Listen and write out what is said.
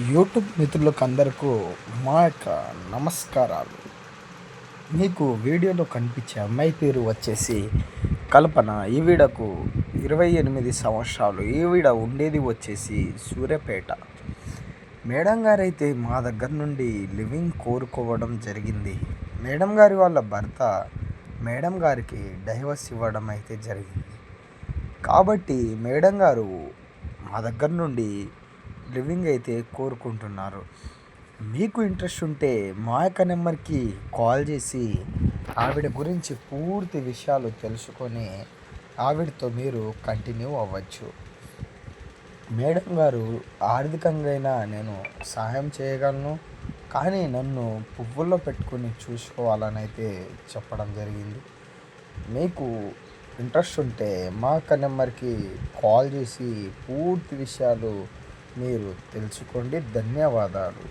YouTube మిత్రులకు అందరకు మా యొక్క నమస్కారాలు. మీకు వీడియోలో కనిపించే అమ్మాయి పేరు వచ్చేసి కల్పన. ఈవిడకు 28 సంవత్సరాలు. ఈవిడ ఉండేది వచ్చేసి సూర్యాపేట. మేడం గారైతే మా దగ్గర నుండి లివింగ్ కోరుకోవడం జరిగింది. మేడం గారి వాళ్ళ భర్త మేడం గారికి డైవర్స్ ఇవ్వడం అయితే జరిగింది. కాబట్టి మేడం గారు మా దగ్గర నుండి లివింగ్ అయితే కోరుకుంటున్నారు. మీకు ఇంట్రెస్ట్ ఉంటే మా యొక్క నెంబర్కి కాల్ చేసి ఆవిడ గురించి పూర్తి విషయాలు తెలుసుకొని ఆవిడతో మీరు కంటిన్యూ అవ్వచ్చు. మేడం గారు ఆర్థికంగా అయినా నేను సహాయం చేయగలను, కానీ నన్ను పువ్వుల్లో పెట్టుకుని చూసుకోవాలని అయితే చెప్పడం జరిగింది. మీకు ఇంట్రెస్ట్ ఉంటే మా యొక్క నెంబర్కి కాల్ చేసి పూర్తి విషయాలు మీరు తెలుసుకోండి. ధన్యవాదాలు.